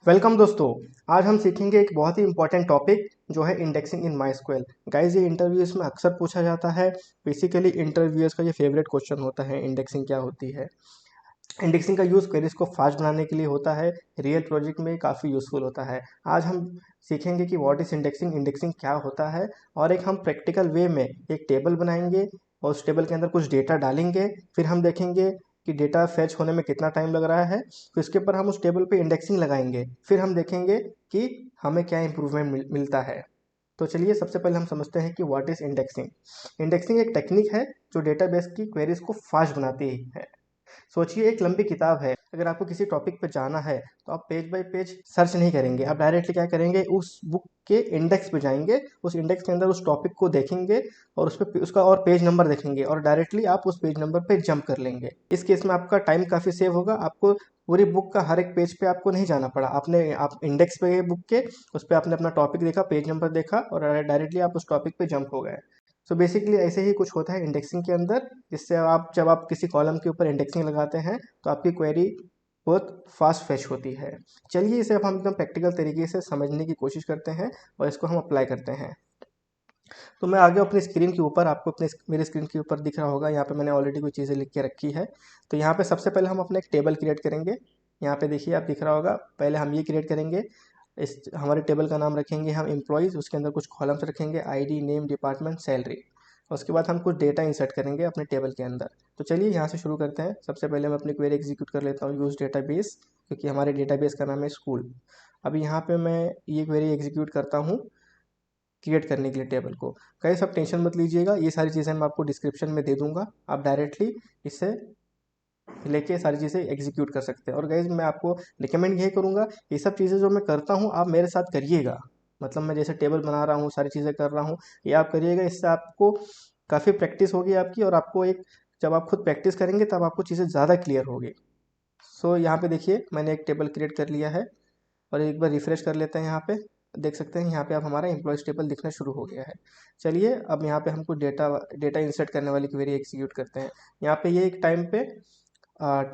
Welcome दोस्तों। आज हम सीखेंगे एक बहुत ही इंपॉर्टेंट टॉपिक जो है इंडेक्सिंग इन माई गाइस। ये इंटरव्यूज में अक्सर पूछा जाता है। बेसिकली इंटरव्यूअर्स का ये फेवरेट क्वेश्चन होता है, इंडेक्सिंग क्या होती है। इंडेक्सिंग का यूज़ क्वेरीज को फास्ट बनाने के लिए होता है। रियल प्रोजेक्ट में काफ़ी यूज़फुल होता है। आज हम सीखेंगे कि व्हाट इज़ इंडेक्सिंग, इंडेक्सिंग क्या होता है, और एक हम प्रैक्टिकल वे में एक टेबल बनाएंगे और उस टेबल के अंदर कुछ डेटा डालेंगे। फिर हम देखेंगे कि डेटा फैच होने में कितना टाइम लग रहा है। फिर उसके ऊपर हम उस टेबल पे इंडेक्सिंग लगाएंगे। फिर हम देखेंगे कि हमें क्या इंप्रूवमेंट मिलता है। तो चलिए सबसे पहले हम समझते हैं कि व्हाट इज़ इंडेक्सिंग। इंडेक्सिंग एक टेक्निक है जो डेटाबेस की क्वेरीज को फास्ट बनाती है। सोचिए एक लंबी किताब है, अगर आपको किसी टॉपिक पर जाना है तो आप पेज बाय पेज सर्च नहीं करेंगे। आप डायरेक्टली क्या करेंगे, उस बुक के इंडेक्स पे जाएंगे, उस इंडेक्स के अंदर उस टॉपिक को देखेंगे और उस पर उसका और पेज नंबर देखेंगे और डायरेक्टली आप उस पेज नंबर पे जंप कर लेंगे। इस केस में आपका टाइम काफ़ी सेव होगा। आपको पूरी बुक का हर एक पेज पे आपको नहीं जाना पड़ा। आप इंडेक्स पे गए बुक के, उस पर आपने अपना टॉपिक देखा, पेज नंबर देखा और डायरेक्टली आप उस टॉपिक पे जंप हो गए। सो बेसिकली ऐसे ही कुछ होता है इंडेक्सिंग के अंदर, जिससे आप जब आप किसी कॉलम के ऊपर इंडेक्सिंग लगाते हैं तो आपकी क्वेरी बहुत फास्ट फेच होती है। चलिए इसे अब हम एकदम प्रैक्टिकल तरीके से समझने की कोशिश करते हैं और इसको हम अप्लाई करते हैं। तो मैं आगे अपनी स्क्रीन के ऊपर, आपको अपने मेरे स्क्रीन के ऊपर दिख रहा होगा, यहाँ पे मैंने ऑलरेडी कुछ चीज़ें लिख के रखी है। तो यहाँ पे सबसे पहले हम अपना एक टेबल क्रिएट करेंगे। यहाँ पे देखिए आप दिख रहा होगा, पहले हम ये क्रिएट करेंगे। इस हमारे टेबल का नाम रखेंगे हम एम्प्लॉयज़, उसके अंदर कुछ कॉलम्स रखेंगे, आईडी, नेम, डिपार्टमेंट, सैलरी। उसके बाद हम कुछ डेटा इंसर्ट करेंगे अपने टेबल के अंदर। तो चलिए यहाँ से शुरू करते हैं। सबसे पहले मैं अपनी क्वेरी एग्जीक्यूट कर लेता हूँ, यूज़ डेटाबेस, क्योंकि हमारे डेटाबेस का नाम है स्कूल। अभी यहाँ पे मैं ये क्वेरी एग्जीक्यूट करता हूँ क्रिएट करने के लिए टेबल को। गाइस आप टेंशन मत लीजिएगा, ये सारी चीज़ें मैं आपको डिस्क्रिप्शन में दे दूंगा, आप डायरेक्टली इससे लेके सारी चीज़ें एग्जीक्यूट कर सकते हैं। और गाइस मैं आपको रिकमेंड यही करूँगा, ये सब चीज़ें जो मैं करता हूँ आप मेरे साथ करिएगा। मतलब मैं जैसे टेबल बना रहा हूँ, सारी चीज़ें कर रहा हूँ, ये आप करिएगा। इससे आपको काफ़ी प्रैक्टिस होगी आपकी, और आपको एक, जब आप खुद प्रैक्टिस करेंगे तब आपको चीज़ें ज़्यादा क्लियर होगी। सो यहाँ पे देखिए मैंने एक टेबल क्रिएट कर लिया है और एक बार रिफ्रेश कर लेते हैं। यहाँ पे देख सकते हैं, यहाँ पे अब हमारा एम्प्लॉयज़ टेबल दिखना शुरू हो गया है। चलिए अब यहाँ पे हमको डेटा डेटा इंसर्ट करने वाली क्वेरी एग्जीक्यूट करते हैं। यहाँ पे ये एक टाइम पे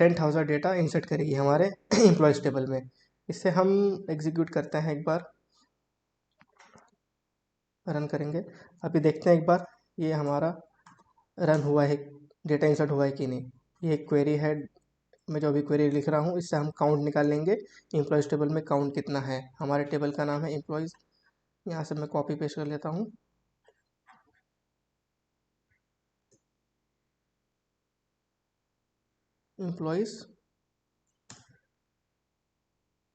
10,000 डेटा इंसर्ट करेगी हमारे एम्प्लॉयज़ टेबल में। इससे हम एग्जीक्यूट करते हैं, एक बार रन करेंगे। अभी देखते हैं एक बार ये हमारा रन हुआ है, डेटा इंसर्ट हुआ है कि नहीं। ये एक क्वेरी है, मैं जो अभी क्वेरी लिख रहा हूँ इससे हम काउंट निकाल लेंगे। एम्प्लॉयज़ टेबल में काउंट कितना है, हमारे टेबल का नाम है एम्प्लॉयज़। यहाँ से मैं कॉपी पेस्ट कर लेता हूँ। एम्प्लॉयज़,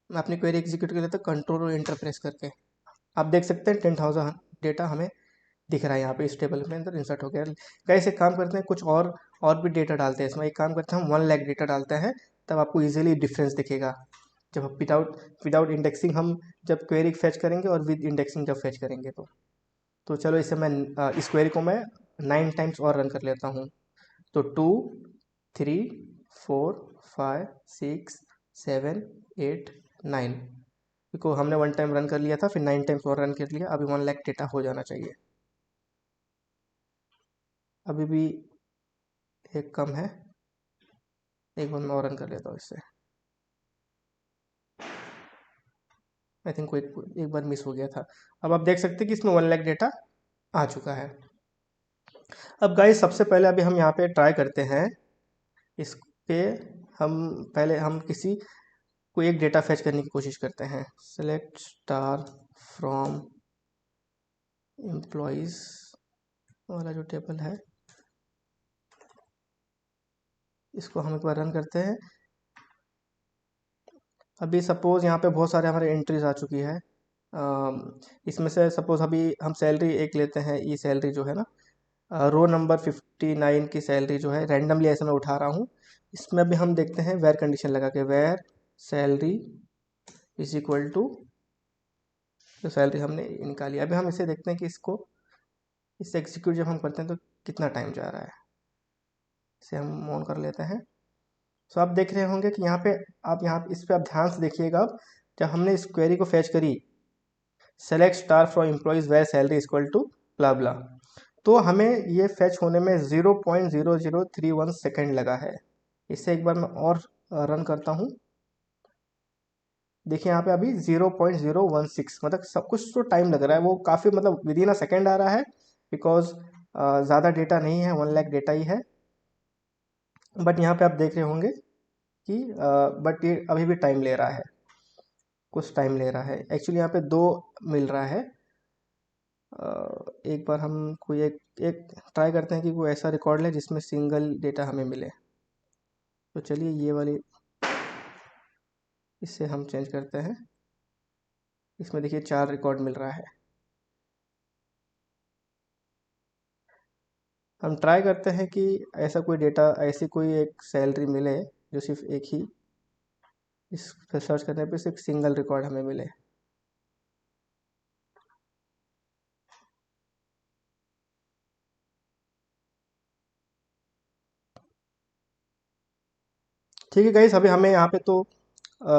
मैं अपनी क्वेरी एग्जीक्यूट कर लेता हूँ कंट्रोल और एंटर प्रेस करके। आप देख सकते हैं 10,000 डेटा हमें दिख रहा है यहाँ पे इस टेबल में अंदर इंसर्ट हो गया। कैसे एक काम करते हैं, कुछ और भी डेटा डालते हैं इसमें। एक काम करते हैं, हम 1 लाख डेटा डालते हैं, तब आपको इजीली डिफरेंस दिखेगा। जब हम विदाउट विदाउट इंडेक्सिंग हम जब क्वेरी फैच करेंगे और विद इंडेक्सिंग जब फैच करेंगे तो चलो इसे मैं इस क्वेरी को मैं 9 टाइम्स और रन कर लेता हूँ। तो 2, 3, 4, 5, 6, 7, 8, 9 को हमने 1 टाइम रन कर लिया था, फिर 9 टाइम्स और रन कर लिया। अभी 1 लाख डेटा हो जाना चाहिए। अभी भी एक कम है, एक बार मैं और रन कर लेता हूँ इससे। आई थिंक कोई एक बार मिस हो गया था। अब आप देख सकते हैं कि इसमें 1 लाख डेटा आ चुका है। अब गाइस सबसे पहले अभी हम यहाँ पे ट्राई करते हैं इस पे। हम पहले हम किसी को एक डेटा फैच करने की कोशिश करते हैं। सेलेक्ट स्टार फ्रॉम एम्प्लॉयज़ वाला जो टेबल है, इसको हम एक बार रन करते हैं। अभी सपोज़ यहाँ पे बहुत सारे हमारे एंट्रीज आ चुकी है। इसमें से सपोज़ अभी हम सैलरी एक लेते हैं, ये सैलरी जो है ना, रो नंबर 59 की सैलरी जो है रैंडमली ऐसे मैं उठा रहा हूँ। इसमें अभी हम देखते हैं वेर कंडीशन लगा के, where salary is equal to जो सैलरी हमने निकाली। अभी हम इसे देखते हैं कि इससे एग्जीक्यूट जब हम करते हैं तो कितना टाइम जा रहा है। इसे हम ऑन कर लेते हैं। सो आप देख रहे होंगे कि यहाँ पे, आप यहाँ इस पे आप ध्यान से देखिएगा। अब जब हमने इस क्वेरी को फैच करी, select star from employees where salary equal to blah blah, तो हमें ये फैच होने में 0.0031 सेकेंड लगा है। इससे एक बार मैं और रन करता हूँ। देखिए यहाँ पे अभी 0.016, मतलब सब कुछ तो टाइम लग रहा है, वो काफ़ी मतलब विद इन अ सेकेंड आ रहा है, बिकॉज ज़्यादा डेटा नहीं है, 1 लाख डेटा ही है। बट यहाँ पे आप देख रहे होंगे कि बट ये अभी भी टाइम ले रहा है, कुछ टाइम ले रहा है। एक्चुअली यहाँ पे दो मिल रहा है। एक बार हम कोई एक एक ट्राई करते हैं कि कोई ऐसा रिकॉर्ड ले जिसमें सिंगल डेटा हमें मिले। तो चलिए ये वाली, इससे हम चेंज करते हैं। इसमें देखिए 4 रिकॉर्ड मिल रहा है। हम ट्राई करते हैं कि ऐसा कोई डेटा, ऐसी कोई एक सैलरी मिले जो सिर्फ एक ही, इस पर सर्च करने पे सिर्फ सिंगल रिकॉर्ड हमें मिले। ठीक है गाइस, अभी हमें यहाँ पे तो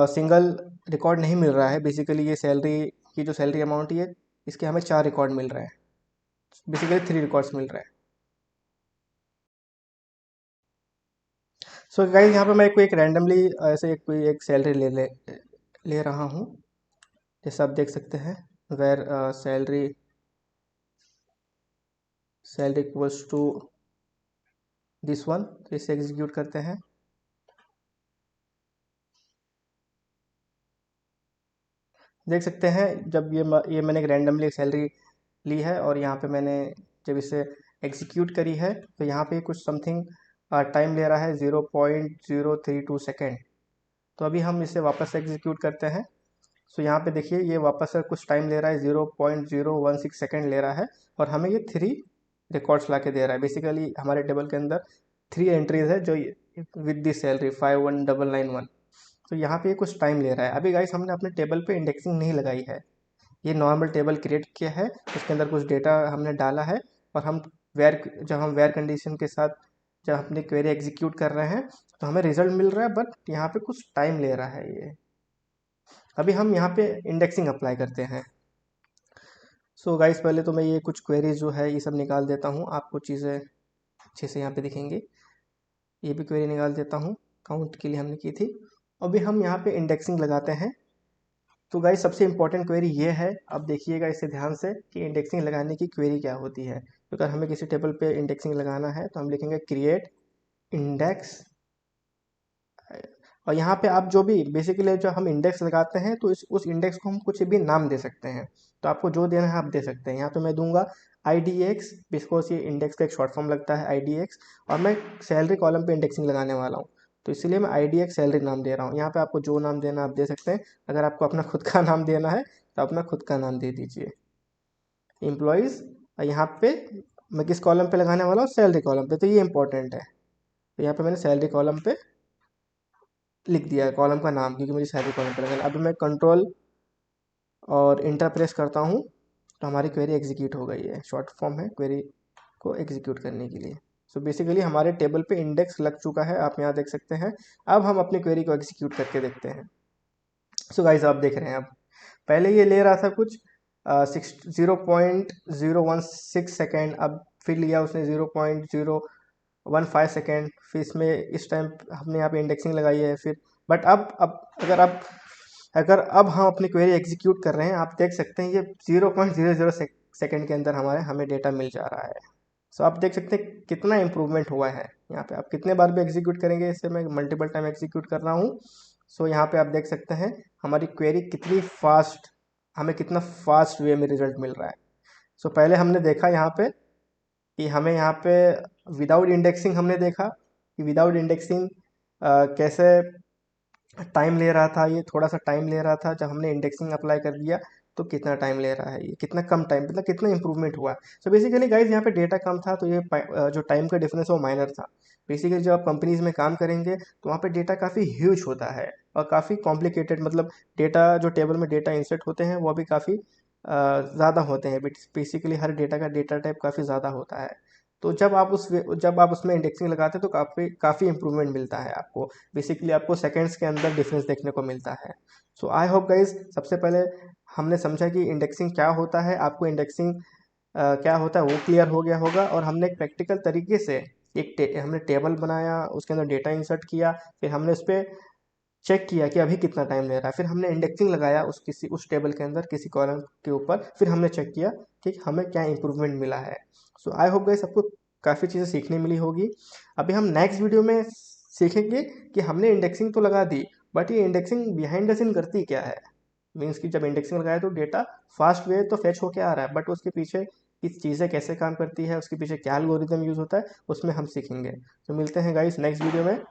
सिंगल रिकॉर्ड नहीं मिल रहा है। बेसिकली ये सैलरी की जो सैलरी अमाउंट है, इसके हमें 4 रिकॉर्ड मिल रहे हैं। बेसिकली 3 रिकॉर्ड्स मिल रहे हैं। सो गाइस यहाँ पे मैं कोई एक रैंडमली ऐसे कोई एक सैलरी ले रहा हूँ। जैसे आप देख सकते हैं, where salary salary equals to this one. तो इसे एग्जीक्यूट करते हैं। देख सकते हैं, जब ये मैंने एक रैंडमली एक सैलरी ली है, और यहाँ पे मैंने जब इसे एग्जीक्यूट करी है, तो यहाँ पे कुछ समथिंग टाइम ले रहा है, 0.032 सेकेंड। तो अभी हम इसे वापस एग्जीक्यूट करते हैं। सो यहाँ पे देखिए ये वापस से कुछ टाइम ले रहा है, 0.016 सेकेंड ले रहा है, और हमें ये 3 रिकॉर्ड्स ला के दे रहा है। बेसिकली हमारे टेबल के अंदर 3 एंट्रीज है जो विद दिस सैलरी 51991। तो यहाँ पे ये कुछ टाइम ले रहा है। अभी गाइस हमने अपने टेबल पे इंडेक्सिंग नहीं लगाई है, ये नॉर्मल टेबल क्रिएट किया है, उसके अंदर कुछ डेटा हमने डाला है, और हम जब हम वेयर कंडीशन के साथ जब अपनी क्वेरी एग्जीक्यूट कर रहे हैं, तो हमें रिजल्ट मिल रहा है, बट यहाँ पे कुछ टाइम ले रहा है ये। अभी हम यहाँ पे इंडेक्सिंग अप्लाई करते हैं। सो गाइस पहले तो मैं ये कुछ क्वेरीज जो है ये सब निकाल देता हूँ, आपको चीज़ें अच्छे से यहाँ पे दिखेंगी। ये भी क्वेरी निकाल देता हूँ, काउंट के लिए हमने की थी। अभी हम यहाँ पे इंडेक्सिंग लगाते हैं। तो गाइस सबसे इंपॉर्टेंट क्वेरी ये है, अब देखिएगा इसे ध्यान से कि इंडेक्सिंग लगाने की क्वेरी क्या होती है। तो अगर हमें किसी टेबल पे इंडेक्सिंग लगाना है, तो हम लिखेंगे क्रिएट इंडेक्स। और यहाँ पे आप जो भी बेसिकली जो हम इंडेक्स लगाते हैं, तो उस इंडेक्स को हम कुछ भी नाम दे सकते हैं। तो आपको जो देना है आप दे सकते हैं। यहाँ पे मैं दूंगा IDX, बिकॉज ये इंडेक्स का एक शॉर्ट फॉर्म लगता है IDX, और मैं सैलरी कॉलम पे इंडेक्सिंग लगाने वाला हूँ, तो इसलिए मैं IDX सैलरी नाम दे रहा हूँ। यहाँ पे आपको जो नाम देना आप दे सकते हैं। अगर आपको अपना खुद का नाम देना है, तो अपना खुद का नाम दे दीजिए। एम्प्लॉयज़, यहाँ पे मैं किस कॉलम पे लगाने वाला हूँ, सैलरी कॉलम पे, तो ये इंपॉर्टेंट है। तो यहाँ पे मैंने सैलरी कॉलम पे लिख दिया है कॉलम का नाम, क्योंकि मुझे सैलरी कॉलम पे लगाना है। अभी मैं कंट्रोल और इंटर प्रेस करता हूँ, तो हमारी क्वेरी एग्जीक्यूट हो गई है। शॉर्ट फॉर्म है क्वेरी को एग्जीक्यूट करने के लिए। सो बेसिकली हमारे टेबल पे इंडेक्स लग चुका है, आप यहाँ देख सकते हैं। अब हम अपनी क्वेरी को एग्जीक्यूट करके देखते हैं। सो गाइस आप देख रहे हैं, अब पहले ये ले रहा था कुछ 0.016 सेकेंड, अब फिर लिया उसने 0.015 सेकेंड, फिर इसमें इस टाइम हमने यहाँ पे इंडेक्सिंग लगाई है। फिर बट अब अगर अब हम अपनी क्वेरी एग्जीक्यूट कर रहे हैं, आप देख सकते हैं ये 0.00 सेकेंड के अंदर हमें डेटा मिल जा रहा है। सो आप देख सकते हैं कितना इम्प्रूवमेंट हुआ है। यहाँ पे आप कितने बार भी एग्जीक्यूट करेंगे, इससे मैं मल्टीपल टाइम एग्जीक्यूट कर रहा हूँ। सो यहाँ पे आप देख सकते हैं हमारी क्वेरी कितनी फास्ट, हमें कितना फास्ट वे में रिजल्ट मिल रहा है। सो पहले हमने देखा यहाँ पे कि हमें यहाँ पे विदाउट इंडेक्सिंग हमने देखा कि विदाउट इंडेक्सिंग कैसे टाइम ले रहा था, ये थोड़ा सा टाइम ले रहा था। जब हमने इंडेक्सिंग अप्लाई कर दिया, तो कितना टाइम ले रहा है, ये कितना कम टाइम, मतलब कितना इंप्रूवमेंट हुआ। सो बेसिकली गाइज यहाँ पे डेटा कम था, तो ये जो टाइम का डिफरेंस है वो माइनर था। बेसिकली जब आप कंपनीज में काम करेंगे, तो वहाँ पे डेटा काफ़ी ह्यूज होता है और काफ़ी कॉम्प्लिकेटेड, मतलब डेटा जो टेबल में डेटा इंसर्ट होते हैं वो भी काफ़ी ज़्यादा होते हैं। बेसिकली हर डेटा का डेटा टाइप काफ़ी ज़्यादा होता है। तो जब आप उसमें इंडेक्सिंग लगाते हैं, तो काफ़ी काफ़ी इंप्रूवमेंट मिलता है आपको। बेसिकली आपको सेकंड्स के अंदर डिफरेंस देखने को मिलता है। सो आई होप गाइज, सबसे पहले हमने समझा कि इंडेक्सिंग क्या होता है, आपको इंडेक्सिंग क्या होता है वो क्लियर हो गया होगा। और हमने एक प्रैक्टिकल तरीके से हमने टेबल बनाया, उसके अंदर डेटा इंसर्ट किया, फिर हमने उस पर चेक किया कि अभी कितना टाइम ले रहा है, फिर हमने इंडेक्सिंग लगाया उस टेबल के अंदर किसी कॉलम के ऊपर, फिर हमने चेक किया कि हमें क्या इंप्रूवमेंट मिला है। सो आई होप गाइस सबको काफ़ी चीज़ें सीखने मिली होगी। अभी हम नेक्स्ट वीडियो में सीखेंगे कि हमने इंडेक्सिंग तो लगा दी, बट ये इंडेक्सिंग बिहाइंड द सीन करती क्या है। मीन्स कि जब इंडेक्सिंग लगाया तो डेटा फास्ट वे तो फेच होके आ रहा है, बट उसके पीछे की चीज़ें कैसे काम करती है, उसके पीछे क्या एल्गोरिदम यूज़ होता है, उसमें हम सीखेंगे। तो मिलते हैं गाइस नेक्स्ट वीडियो में।